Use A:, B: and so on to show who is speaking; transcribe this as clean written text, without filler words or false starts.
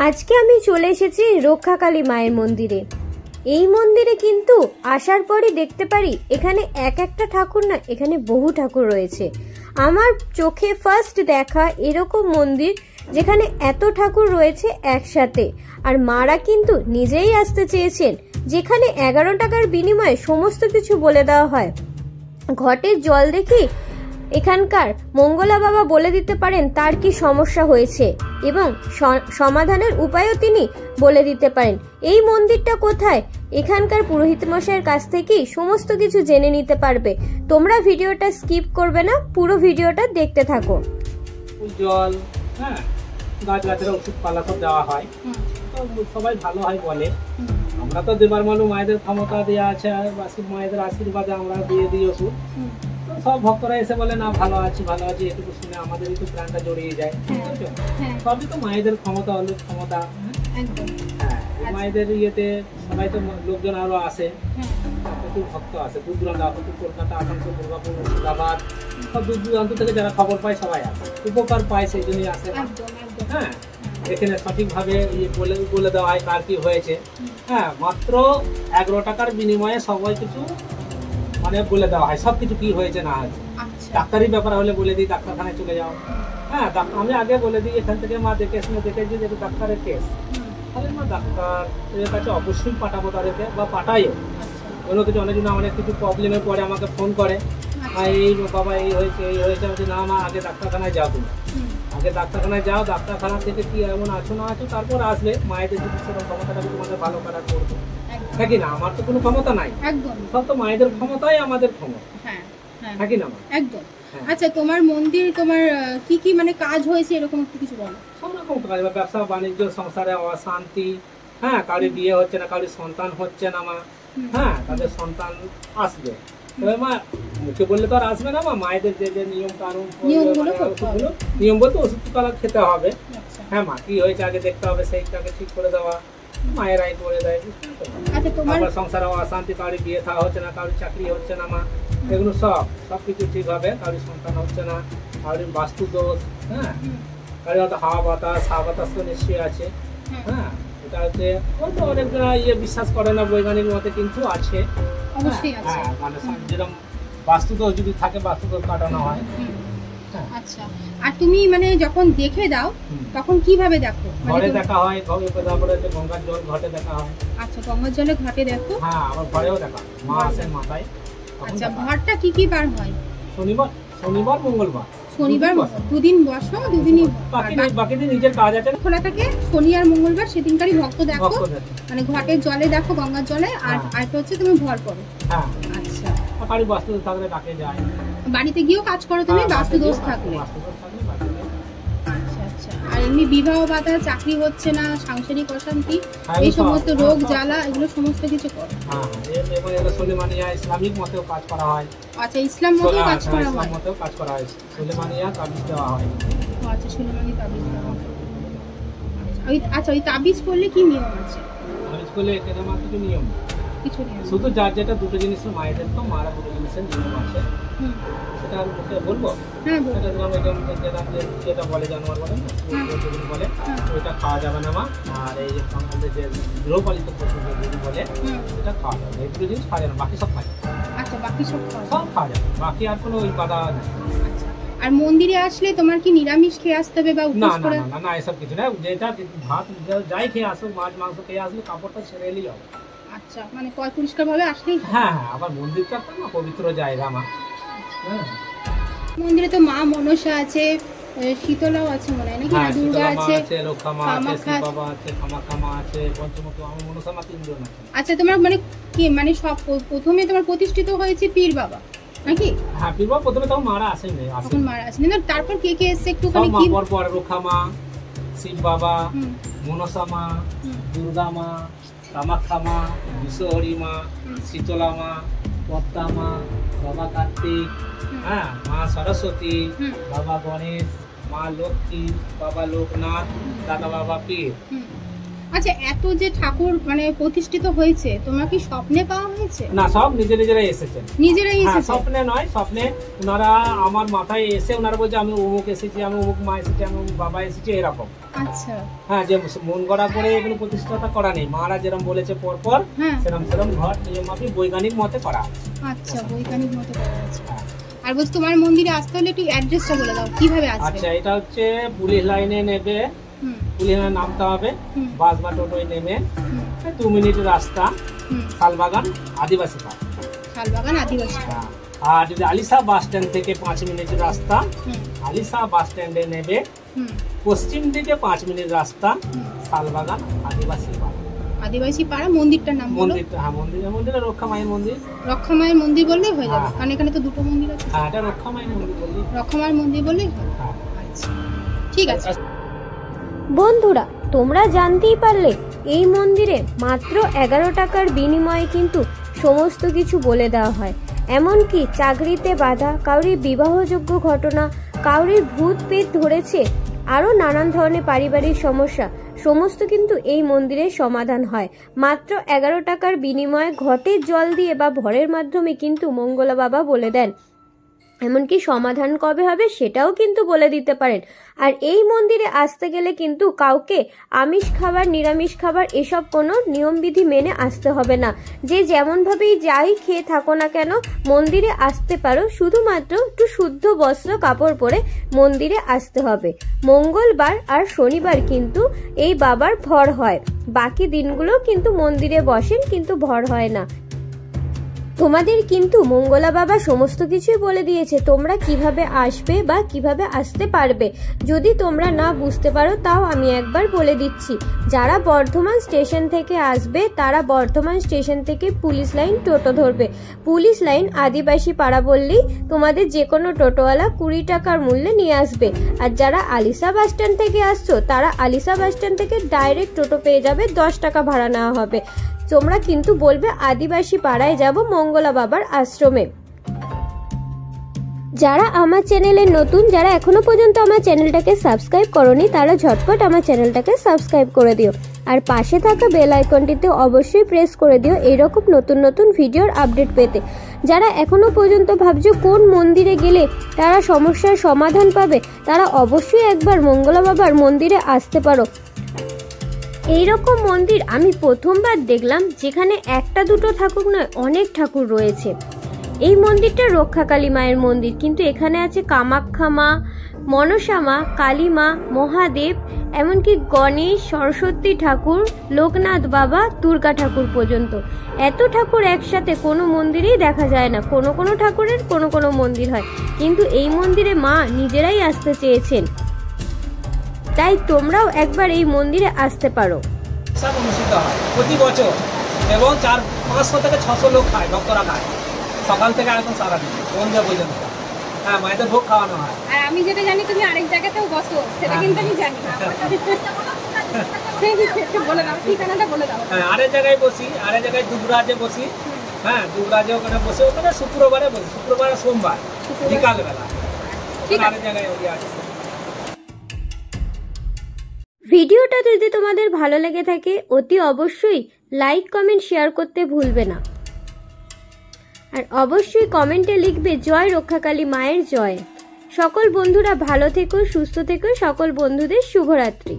A: আজকে আমি চলে এসেছি রক্ষাকালী মায়ের মন্দিরে। এই মন্দিরে কিন্তু আসার পরই দেখতে পারি এখানে এক একটা ঠাকুর না, এখানে বহু ঠাকুর রয়েছে। আমার চোখে ফার্স্ট দেখা এরকম মন্দির যেখানে এত ঠাকুর রয়েছে একসাথে। আর মারা কিন্তু নিজেই আসতে চেয়েছেন, যেখানে 11 টাকার বিনিময়ে সমস্ত কিছু বলে দেওয়া হয়। ঘটের জল দেখি এখানকার মঙ্গলা বাবা বলে দিতে পারেন তার কি সমস্যা হয়েছে এবং সমাধানের উপায়ও তিনি বলে দিতে পারেন। এই মন্দিরটা কোথায়, এখানকার পুরোহিত মশাইয়ের কাছ থেকেই সমস্ত কিছু জেনে নিতে পারবে। তোমরা ভিডিওটা স্কিপ করবে না, পুরো ভিডিওটা দেখতে থাকো।
B: জল, হ্যাঁ, গাছের ওষুধ পালা সব দেওয়া হয়, সবাই ভালো হয় বলে। আমরা তো দেবার মানুষ, মায়েদের ক্ষমতা দেওয়া আছে, মায়েদের আশীর্বাদে আমরা দিয়ে দিই ওষুধ। সব ভক্তরা এসে বলে না ভালো আছি ভালো আছি, এটুকু শুনে আমাদের একটু প্রাণটা জড়িয়ে যায়। সবই তো মায়েদের ক্ষমতা, হলো ক্ষমতা। হ্যাঁ, মায়েদের ইয়েতে সবাই তো লোকজন আরো আসে, প্রচুর ভক্ত আসে, দূর দূরান্ত, কলকাতা, আসানসোল, দুর্গাপুর, মুর্শিদাবাদ, সব দূর দূরান্ত থেকে যারা খবর পায় সবাই আসে, উপকার পায়, সেই জন্যই আসে। হ্যাঁ, এখানে সঠিকভাবে বলে দেওয়া হয় কার কি হয়েছে। হ্যাঁ, মাত্র 11 টাকার বিনিময়ে সবাই কিছু মানে বলে দেওয়া হয়, সবকিছু কি হয়েছে না হয়েছে। ডাক্তারি ব্যাপার হলে বলে দিই ডাক্তারখানায় চলে যাও। হ্যাঁ, আমি আগে বলে দিই এখান থেকে মা দেখে শুনে দেখেছি যেহেতু ডাক্তারের কেস, তাহলে মা ডাক্তারের কাছে অবশ্যই পাঠাবো তাদেরকে, বা পাঠাইও। কোনো কিছু অনেক কিছু প্রবলেমের পরে আমাকে ফোন করে, এই বাবা এই হয়েছে এই হয়েছে, বলছি না মা আগে ডাক্তারখানায় যাও, তুমি আগে ডাক্তারখানায় যাও, ডাক্তারখানা থেকে কি এমন আছো না আছো তারপর আসবে। মায়েদের চিকিৎসার ক্ষমতাটা তোমাদের ভালো করা করবো, থাকি না, আমার তো কোনো ক্ষমতা নাই, সব তো মায়েদের ক্ষমতাই আমাদের ক্ষমতা, থাকি না একদম।
C: আচ্ছা, তোমার মন্দির তোমার কি কি মানে কাজ হয়েছে এরকম কিছু বলো?
B: সব রকম কাজ, ব্যবসা বাণিজ্য, সংসারে অশান্তি, হ্যাঁ, কারোর বিয়ে হচ্ছে না, কারোর সন্তান হচ্ছে না মা, হ্যাঁ, তাদের সন্তান আসবে। তবে মা মুখে বললে তো আর আসবে না মা, মায়েদের যে যে নিয়ম কানুন, নিয়ম বলতে ওষুধ পালা খেতে হবে। হ্যাঁ মা, কি হয়েছে আগে দেখতে হবে, সেইটাকে ঠিক করে দেওয়া মায়েরাই করে দেয়। আবার সংসারে অশান্তি, কারোর বিয়ে থাওয়া হচ্ছে না, কারোর চাকরি হচ্ছে না মা, এগুলো সবকিছু ঠিক হবে। কারোর সন্তান হচ্ছে না, কারোর বাস্তু দোষ, হ্যাঁ, কারোর হয়তো হাওয়া বাতাস তো নিশ্চয়ই আছে। হ্যাঁ, এটা হচ্ছে হয়তো অনেকজনা বিশ্বাস করে না বৈজ্ঞানিক মতে, কিন্তু আছে। হ্যাঁ, মানে যেরকম বাস্তু দোষ যদি থাকে, বাস্তু দোষ কাটানো হয়।
C: আচ্ছা, আর তুমি মানে যখন দেখে দাও তখন কিভাবে দেখো?
B: ঘরে দেখা হয়, তারপরে গঙ্গার জল ঘটে দেখা হয়।
C: আচ্ছা, গঙ্গার জলে ঘটে দেখো?
B: হ্যাঁ, আমার ঘরেও দেখা, মা আসেন মাথায়।
C: আচ্ছা, ঘরটা কি বার হয়?
B: শনিবার মঙ্গলবার।
C: শনিবার দুদিন বসো, দুদিনই
B: বাকি দিন নিজের কাজ আছে,
C: খোলা থাকে। শনি আর মঙ্গলবার সেদিনকারই ভক্ত দেখো, মানে ঘটের জলে দেখো, গঙ্গার জলে। আর আরেকটা হচ্ছে তুমি ভর করো।
B: হ্যাঁ,
C: আচ্ছা,
B: বাড়ি বাস্তু থাকলে ডাকে যায়,
C: বাড়িতে গিয়েও কাজ করো তুমি বাস্তু দোষ থাকলে। আচ্ছা আচ্ছা, আর এমনি বিবাহ বাধা, চাকরি হচ্ছে না, সাংসারিক অশান্তি, এই সমস্ত রোগ জ্বালা, এগুলো সমস্ত কিছু করো।
B: হ্যাঁ, এবার সুলেমানিয়া ইসলামিক মতেও কাজ করা হয়।
C: আচ্ছা, ইসলাম মতেও কাজ করা হয়,
B: ইসলাম মতেও কাজ করা হয়, সুলেমানিয়া তাবিজ দেওয়া হয়।
C: আচ্ছা, সুলেমানিয়া তাবিজ দেওয়া হয়। আচ্ছা, ওই তাবিজ করলে কি নিয়ম আছে?
B: তাবিজ করলে এখানে আমার কিছু নিয়ম, শুধু যার যেটা দুটো জিনিসের মায়েদের তো মারা দুটো জিনিসের নিয়ম আছে, সেটা আমি বলবো। যেটা বলে জানোয়ার বলে না, বলে ওইটা খাওয়া যাবে না মা। আর এই যে আমাদের যে গৃহপালিত পশু যদি বলে সেটা খাওয়া যাবে, এই দুটো জিনিস খাওয়া যাবে, বাকি সব খাওয়া যাবে।
C: আচ্ছা, বাকি সব
B: খাওয়া যাবে, বাকি আর কোনো ওই বাধা নেই।
C: আর মন্দিরে আসলে তোমার কি নিরামিষ খেয়ে আসতে হবে বা উপোস করে?
B: না না, এসব কিছু না, যেটা ভাত যাই খেয়ে আসো, মাছ মাংস খেয়ে আসলে কাপড়টা ছেড়ে এলেই হবে।
C: আচ্ছা, মানে পরিষ্কার ভাবে আসলেই?
B: হ্যাঁ হ্যাঁ, আবার মন্দিরটা একটা না পবিত্র জায়গা মা। হ্যাঁ,
C: মন্দিরে তো মা মনসা আছে, শীতলাও আছে মনে হয় নাকি? দুর্গা আছে,
B: লক্ষ্মা মা আছে, শিব বাবা আছে, কামাখ্যা মা আছে, পঞ্চমুখী মা, মনসা মা, তিনজন আছে।
C: আচ্ছা, তোমার মানে কি মানে সব প্রথমে তোমার প্রতিষ্ঠিত হয়েছে পীর বাবা নাকি?
B: হ্যাঁ, পীর বাবা প্রথমে তখন মারা আসেনি,
C: তখন মারা আসেনি না, তারপর কে কে এসে একটুখানি কি
B: পর লক্ষ্মা মা, শিব বাবা, মনসা মা, দুর্গা মা, কামাখ্যা মা, বিশ্বহরি মা, শীতলা মা, পদ্মা মা, বাবা কার্তিক, হ্যাঁ, মা সরস্বতী, বাবা গণেশ, মা লক্ষ্মী, বাবা লোকনাথ, দাদা বাবা পীর।
C: আচ্ছা, এত যে ঠাকুর মানে প্রতিষ্ঠিত হয়েছে, তোমরা কি স্বপ্নে পাওয়া হয়েছে?
B: না, সব নিজেরাই এসেছেন।
C: নিজেরাই এসেছে?
B: স্বপ্নে নয়, স্বপ্নে ওনারা আমার মাথায় এসে ওনারা বলছে আমি অমুক এসেছি, আমি অমুক মা এসেছি, আমি অমুক বাবা এসেছি, এরকম।
C: আচ্ছা।
B: হ্যাঁ, যে মন গড়া করে এগুলো প্রতিষ্ঠাতা করা নেই, মারা যেরকম বলেছে পরপর সেরকম ঘট নিয়মাফিক বৈজ্ঞানিক মতে করা আছে।
C: আচ্ছা, বৈজ্ঞানিক মতে করা আছে। আর বলছি তোমার মন্দিরে আসতে হলে একটু অ্যাড্রেসটা বলে দাও, কিভাবে আসবে?
B: আচ্ছা, এটা হচ্ছে পুলিশ লাইনে নেবে, পুলিশ লাইনে নামতে হবে, বাস বা টোটোয় নেমে 2 মিনিটের রাস্তা, শালবাগান আদিবাসী পার্ক।
C: শালবাগান আদিবাসী পার্ক।
B: আর যদি আলিশা বাস স্ট্যান্ড থেকে 5 মিনিটের রাস্তা, আলিশা বাস স্ট্যান্ডে নেবে, পশ্চিম দিকে 5 মিনিট রাস্তা, শালবাগান আদিবাসী পার্ক।
C: আদিবাসী পাড়া মন্দিরটার নাম বলো।
B: মন্দিরটা, হ্যাঁ, মন্দিরটা রক্ষা মায়ের মন্দির।
C: রক্ষা মায়ের মন্দির বললেই হয়ে যাবে, কারণ এখানে তো দুটো মন্দির আছে।
B: হ্যাঁ, এটা রক্ষা মায়ের মন্দির বললেই।
C: রক্ষা মায়ের মন্দির বললেই হয়। আচ্ছা, ঠিক আছে।
A: বন্ধুরা, তোমরা জানতেই পারলে এই মন্দিরে মাত্র 11 টাকার বিনিময়ে কিন্তু সমস্ত কিছু বলে দেওয়া হয়। এমনকি চাকরিতে বাধা, কাউরির বিবাহযোগ্য ঘটনা, কাউরির ভূত পেট ধরেছে, আরও নানান ধরনের পারিবারিক সমস্যা, সমস্ত কিন্তু এই মন্দিরে সমাধান হয়। মাত্র 11 টাকার বিনিময়ে ঘটের জল দিয়ে বা ভরের মাধ্যমে কিন্তু মঙ্গলা বাবা বলে দেন। এমনকি সমাধান কবে হবে সেটাও কিন্তু বলে দিতে পারেন। আর এই মন্দিরে আসতে গেলে কিন্তু কাউকে আমিষ খাবার, নিরামিষ খাবার এসব কোনো নিয়মবিধি মেনে আসতে হবে না। যে যেমনভাবেই যাই খেয়ে থাকো না কেন মন্দিরে আসতে পারো, শুধুমাত্র একটু শুদ্ধ বস্ত্র কাপড় পরে মন্দিরে আসতে হবে। মঙ্গলবার আর শনিবার কিন্তু এই বাবার ভর হয়, বাকি দিনগুলো কিন্তু মন্দিরে বসেন, কিন্তু ভর হয় না। তোমাদের কিন্তু মঙ্গলা বাবা সমস্ত কিছুই বলে দিয়েছে তোমরা কিভাবে আসবে বা কিভাবে আসতে পারবে। যদি তোমরা না বুঝতে পারো তাও আমি একবার বলে দিচ্ছি। যারা বর্ধমান স্টেশন থেকে আসবে তারা বর্ধমান স্টেশন থেকে পুলিশ লাইন টোটো ধরবে। পুলিশ লাইন আদিবাসী পাড়া বললেই তোমাদের যে কোনো টোটোওয়ালা 20 টাকার মূল্যে নিয়ে আসবে। আর যারা আলিশা বাস স্ট্যান্ড থেকে আসছো তারা আলিশা বাস স্ট্যান্ড থেকে ডাইরেক্ট টোটো পেয়ে যাবে, 10 টাকা ভাড়া নেওয়া হবে। তোমরা কিন্তু বলবে আদিবাসী পাড়ায় যাব মঙ্গলা বাবার আশ্রমে। যারা আমার চ্যানেলে নতুন, যারা এখনো পর্যন্ত আমার চ্যানেলটাকে সাবস্ক্রাইব করোনি তারা ঝটপট আমার চ্যানেলটাকে সাবস্ক্রাইব করে দিও। আর পাশে থাকা বেল আইকনটিতে অবশ্যই প্রেস করে দিও এইরকম নতুন নতুন ভিডিওর আপডেট পেতে। যারা এখনো পর্যন্ত ভাবছো কোন মন্দিরে গেলে তারা সমস্যার সমাধান পাবে, তারা অবশ্যই একবার মঙ্গলা বাবার মন্দিরে আসতে পারো। এইরকম মন্দির আমি প্রথমবার দেখলাম যেখানে একটা দুটো ঠাকুর নয়, অনেক ঠাকুর রয়েছে। এই মন্দিরটা রক্ষাকালী মায়ের মন্দির, কিন্তু এখানে আছে কামাখ্যা মা, মনসা মা, কালী মা, মহাদেব, এমনকি গণেশ, সরস্বতী ঠাকুর, লোকনাথ বাবা, দুর্গা ঠাকুর পর্যন্ত। এত ঠাকুর একসাথে কোনো মন্দিরেই দেখা যায় না। কোনো কোনো ঠাকুরের কোনো কোনো মন্দির হয়, কিন্তু এই মন্দিরে মা নিজেরাই আসতে চেয়েছেন। তাই তোমরাও একবার এই মন্দিরে আসতে পারো।
B: সব অনুষ্ঠিত হয় প্রতি বছর এবং 400-500 থেকে 600 লোক খায়, ভক্তরা খায় সকাল থেকে একদম সারাদিন সন্ধ্যা পর্যন্ত। হ্যাঁ, মায়েদের ভোগ খাওয়ানো হয়।
C: আর আমি যেটা জানি তুমি আরেক জায়গাতেও বসো, সেটা কিন্তু আমি জানি না। বলে দাও, ঠিকানাটা বলে দাও।
B: হ্যাঁ, আরেক জায়গায় বসি, আরেক জায়গায় দুবরাজে বসি। হ্যাঁ, দুবরাজে ওখানে বসে, ওখানে শুক্রবারে বসি, শুক্রবার সোমবার বিকালবেলা। আরেক জায়গায় ওই আছে।
A: ভিডিওটা যদি তোমাদের ভালো লেগে থাকে অতি অবশ্যই লাইক, কমেন্ট, শেয়ার করতে ভুলবে না। আর অবশ্যই কমেন্টে লিখবে জয় রক্ষাকালী মায়ের জয়। সকল বন্ধুরা ভালো থেকো, সুস্থ থেকো। সকল বন্ধুদের শুভরাত্রি।